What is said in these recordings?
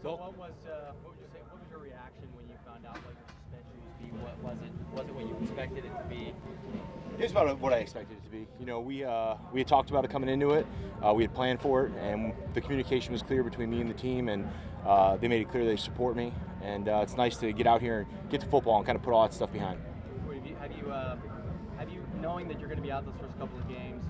So what was your reaction when you found out what your suspension was be? What was it what you expected it to be? It was about what I expected it to be. You know, we had talked about it coming into it. We had planned for it, and the communication was clear between me and the team, and they made it clear they support me. And it's nice to get out here and get to football and kind of put all that stuff behind. Have you knowing that you're going to be out those first couple of games,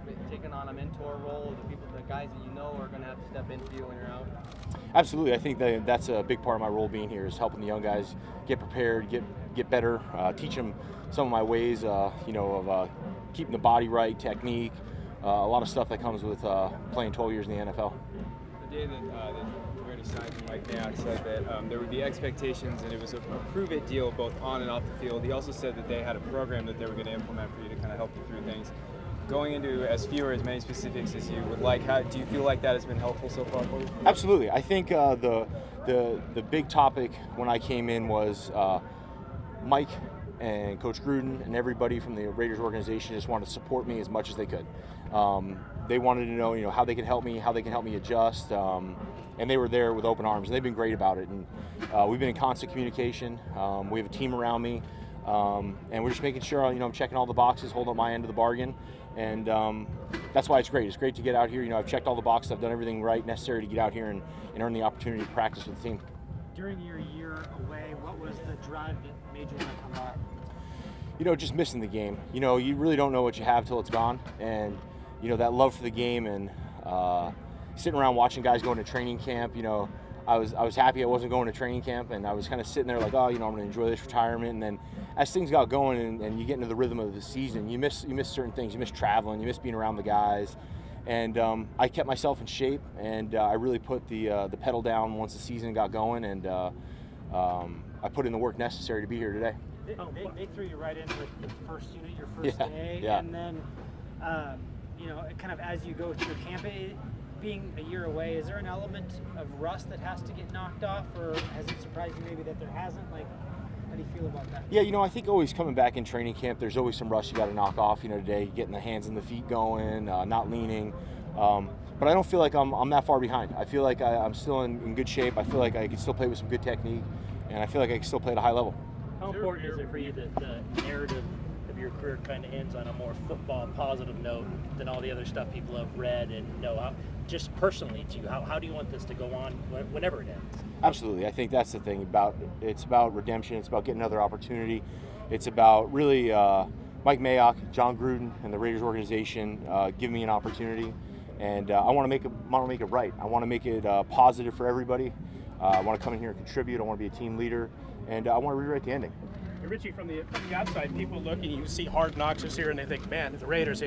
have you taken on a mentor role? The guys that you know are going to have to step in for you when you're out? Absolutely. I think that's a big part of my role being here is helping the young guys get prepared, get better, teach them some of my ways, of keeping the body right, technique, a lot of stuff that comes with playing 12 years in the NFL. The day that the Raiders signed Mike Mayock said that there would be expectations and it was a prove-it deal both on and off the field. He also said that they had a program that they were going to implement for you to kind of help you through things. Going into as few or as many specifics as you would like, do you feel like that has been helpful so far for you? Absolutely. I think the big topic when I came in was Mike and Coach Gruden and everybody from the Raiders organization just wanted to support me as much as they could. They wanted to know, how they can help me, how they can help me adjust, and they were there with open arms. And they've been great about it, and we've been in constant communication. We have a team around me, and we're just making sure, I'm checking all the boxes, holding up my end of the bargain, and that's why it's great. It's great to get out here. I've checked all the boxes. I've done everything right necessary to get out here and earn the opportunity to practice with the team. During your year away, what was the drive that made you want to come back? Just missing the game. You really don't know what you have till it's gone, and that love for the game and sitting around watching guys going to training camp. I was happy I wasn't going to training camp, and I was kind of sitting there like, I'm going to enjoy this retirement. And then as things got going and you get into the rhythm of the season, you miss certain things. You miss traveling, you miss being around the guys. And I kept myself in shape, and I really put the pedal down once the season got going, and I put in the work necessary to be here today. They threw you right in with the first unit, your first day, yeah. And then, kind of as you go through camp, being a year away, is there an element of rust that has to get knocked off, or has it surprised you maybe that there hasn't? How do you feel about that? Yeah, I think always coming back in training camp, there's always some rust you got to knock off. Today, getting the hands and the feet going, not leaning. But I don't feel like I'm that far behind. I feel like I'm still in good shape. I feel like I can still play with some good technique, and I feel like I can still play at a high level. How important is it for you that the narrative of your career kind of ends on a more football positive note than all the other stuff people have read and know? Just personally to you, how do you want this to go on whenever it ends? Absolutely. I think that's the thing it's about redemption. It's about getting another opportunity. It's about really Mike Mayock, John Gruden, and the Raiders organization giving me an opportunity, and I want to make it right. I want to make it positive for everybody. I want to come in here and contribute. I want to be a team leader, and I want to rewrite the ending. Hey, Richie, from the outside, people look and you see Hard Knocks is here, and they think, man, the Raiders,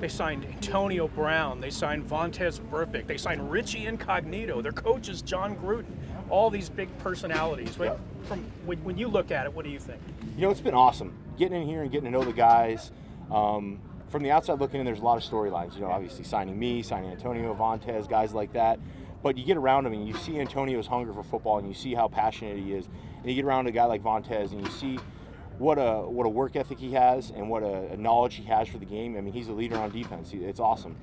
they signed Antonio Brown, they signed Vontaze Burfict, they signed Richie Incognito, their coach is John Gruden, all these big personalities. Yep. From when you look at it, what do you think? It's been awesome getting in here and getting to know the guys. From the outside looking in, there's a lot of storylines. Obviously signing me, signing Antonio, Vontaze, guys like that. But you get around him and you see Antonio's hunger for football, and you see how passionate he is. And you get around a guy like Vontaze and you see what a work ethic he has and what a knowledge he has for the game. I mean, he's a leader on defense. It's awesome.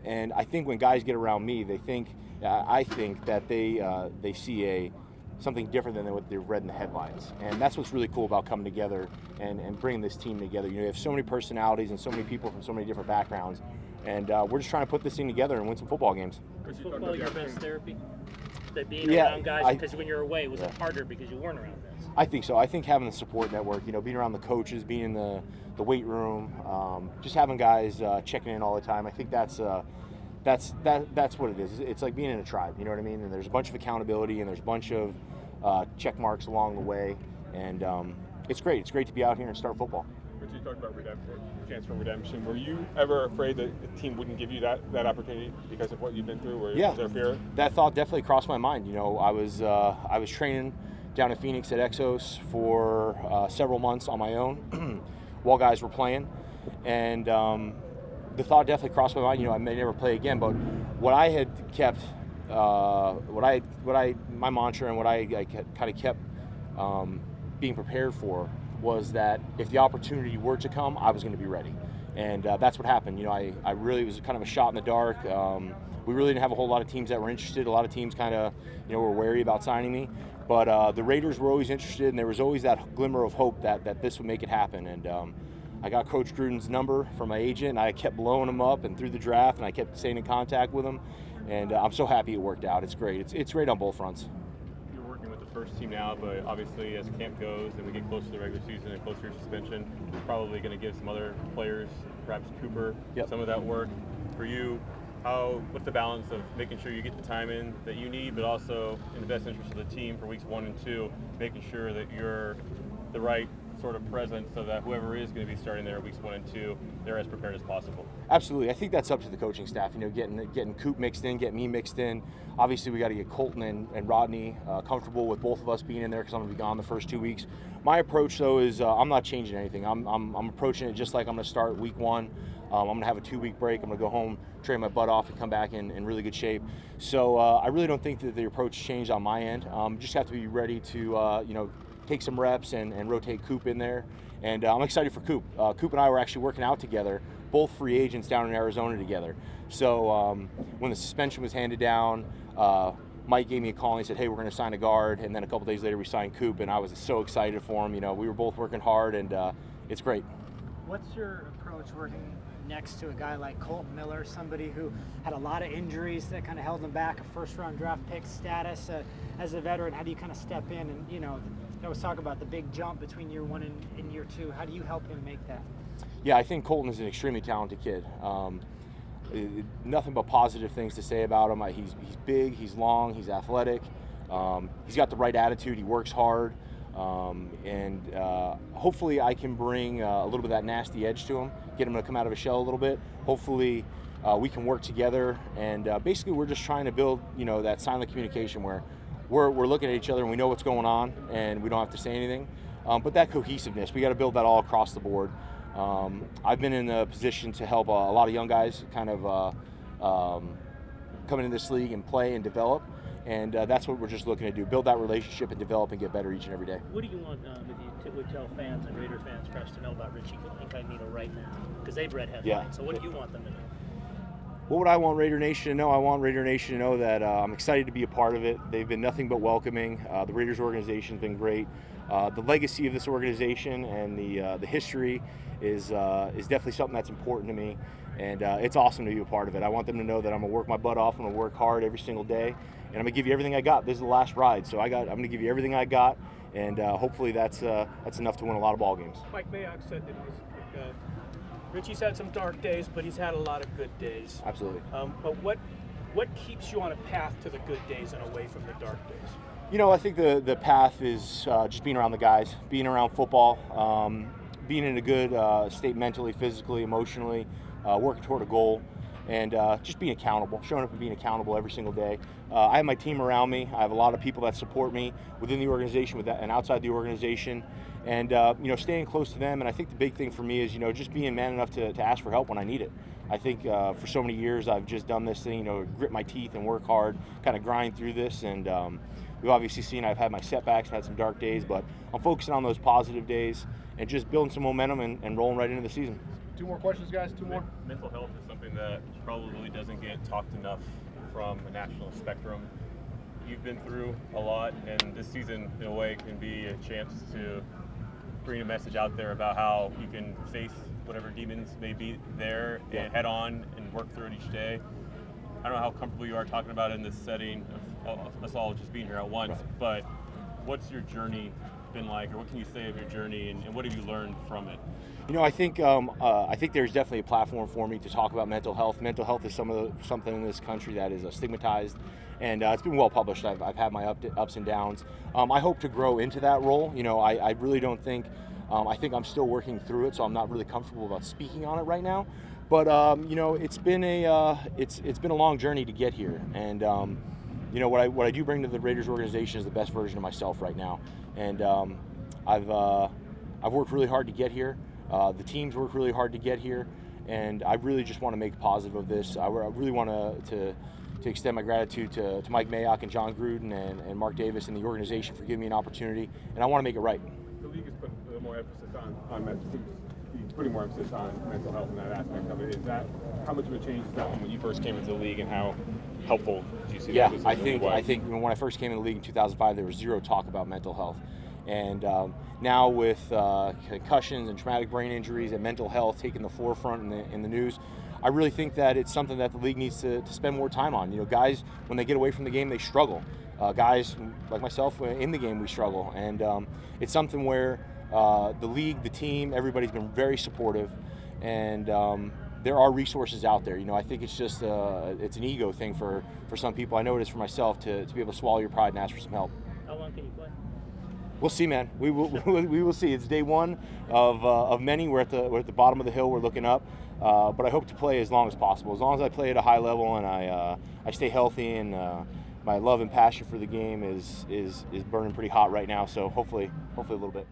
And I think when guys get around me, I think that they see something different than what they've read in the headlines. And that's what's really cool about coming together and bringing this team together. You have so many personalities and so many people from so many different backgrounds. And we're just trying to put this thing together and win some football games. Was football your best therapy? That being around guys, because when you're away, was it harder because you weren't around this? I think so. I think having the support network, being around the coaches, being in the weight room, just having guys checking in all the time, I think that's what it is. It's like being in a tribe, you know what I mean? And there's a bunch of accountability and there's a bunch of check marks along the way. And it's great. It's great to be out here and start football. But you talked about redemption, chance for redemption. Were you ever afraid that the team wouldn't give you that opportunity because of what you've been through? Was there fear? That thought definitely crossed my mind. I was training down in Phoenix at Exos for several months on my own while guys were playing, and the thought definitely crossed my mind. I may never play again, but what I had kept, my mantra and what I kind of kept being prepared for was that if the opportunity were to come, I was going to be ready. And that's what happened. I really was kind of a shot in the dark. We really didn't have a whole lot of teams that were interested. A lot of teams kind of, were wary about signing me. But the Raiders were always interested, and there was always that glimmer of hope that this would make it happen. And I got Coach Gruden's number from my agent, and I kept blowing him up and through the draft, and I kept staying in contact with him. And I'm so happy it worked out. It's great. It's great on both fronts. You're working with the first team now, but obviously as camp goes and we get closer to the regular season and closer to suspension, it's probably going to give some other players, perhaps Cooper, some of that work. For you, what's the balance of making sure you get the time in that you need, but also in the best interest of the team for weeks 1 and 2, making sure that you're the right sort of presence so that whoever is going to be starting there weeks 1 and 2, they're as prepared as possible? Absolutely. I think that's up to the coaching staff, getting Coop mixed in, getting me mixed in. Obviously, we got to get Colton and Rodney comfortable with both of us being in there because I'm going to be gone the first 2 weeks. My approach, though, is I'm not changing anything. I'm approaching it just like I'm going to start week 1. I'm going to have a 2-week break. I'm going to go home, train my butt off, and come back in really good shape. So I really don't think that the approach changed on my end. Just have to be ready to, take some reps and rotate Coop in there. And I'm excited for Coop. Coop and I were actually working out together, both free agents down in Arizona together. So when the suspension was handed down, Mike gave me a call and he said, hey, we're going to sign a guard. And then a couple days later, we signed Coop, and I was so excited for him. We were both working hard, and it's great. What's your approach working next to a guy like Colton Miller, somebody who had a lot of injuries that kind of held him back, a first-round draft pick status as a veteran? How do you kind of step in and, there was talk about the big jump between year 1 and year 2. How do you help him make that? Yeah, I think Colton is an extremely talented kid. Nothing but positive things to say about him. He's big, he's long, he's athletic. He's got the right attitude, he works hard. And hopefully I can bring a little bit of that nasty edge to him, get him to come out of his shell a little bit. Hopefully we can work together, and basically we're just trying to build, that silent communication where we're looking at each other and we know what's going on and we don't have to say anything. But that cohesiveness, we got to build that all across the board. I've been in a position to help a lot of young guys kind of come into this league and play and develop. And that's what we're just looking to do, build that relationship and develop and get better each and every day. What do you want if you would tell fans and Raider fans for us to know about Richie Incognito right now? Because they've read headlines. Yeah. So what do you want them to know? What would I want Raider Nation to know? I want Raider Nation to know that I'm excited to be a part of it. They've been nothing but welcoming. The Raiders organization has been great. The legacy of this organization and the history is definitely something that's important to me. And it's awesome to be a part of it. I want them to know that I'm going to work my butt off. I'm going to work hard every single day. And I'm going to give you everything I got. This is the last ride. So I'm going to give you everything I got. And hopefully that's enough to win a lot of ball games. Mike Mayock said that Richie's had some dark days, but he's had a lot of good days. Absolutely. But what keeps you on a path to the good days and away from the dark days? I think the path is just being around the guys, being around football, being in a good state mentally, physically, emotionally, working toward a goal, and just being accountable, showing up and being accountable every single day. I have my team around me. I have a lot of people that support me within the organization and outside the organization, and staying close to them. And I think the big thing for me is just being man enough to ask for help when I need it. I think for so many years I've just done this thing, grit my teeth and work hard, kind of grind through this. And we've obviously seen I've had my setbacks, had some dark days, but I'm focusing on those positive days and just building some momentum and rolling right into the season. 2 more questions, guys. 2 more. Mental health is something that probably doesn't get talked enough from a national spectrum. You've been through a lot, and this season, in a way, can be a chance to bring a message out there about how you can face whatever demons may be there and head on and work through it each day. I don't know how comfortable you are talking about it in this setting of us all just being here at once, but what's your journey been like, or what can you say of your journey, and what have you learned from it? I think there's definitely a platform for me to talk about mental health. Mental health is something in this country that is stigmatized, and it's been well published. I've had my ups and downs. I hope to grow into that role. I really don't think. I think I'm still working through it, so I'm not really comfortable about speaking on it right now. But it's been a long journey to get here, and what I do bring to the Raiders organization is the best version of myself right now. And I've worked really hard to get here. The team's worked really hard to get here, and I really just want to make positive of this. I really want to extend my gratitude to Mike Mayock and John Gruden and Mark Davis and the organization for giving me an opportunity, and I want to make it right. The league has put a little more emphasis on mental health. putting more emphasis on mental health and that aspect of it. Is that how much of a change is that from when you first came into the league, and how helpful do you see Yeah, that? I think when I first came in the league in 2005, there was zero talk about mental health, and now with concussions and traumatic brain injuries and mental health taking the forefront in the news, I really think that it's something that the league needs to spend more time on. You know, guys, when they get away from the game, they struggle. Guys like myself, in the game, we struggle, and it's something where the league, the team, everybody's been very supportive, and there are resources out there. You know, I think it's just it's an ego thing for some people. I know it is for myself to be able to swallow your pride and ask for some help. How long can you play? We'll see, man. We will see. It's day one of many. We're at the bottom of the hill. We're looking up, but I hope to play as long as possible. As long as I play at a high level and I stay healthy, and my love and passion for the game is burning pretty hot right now. So hopefully a little bit.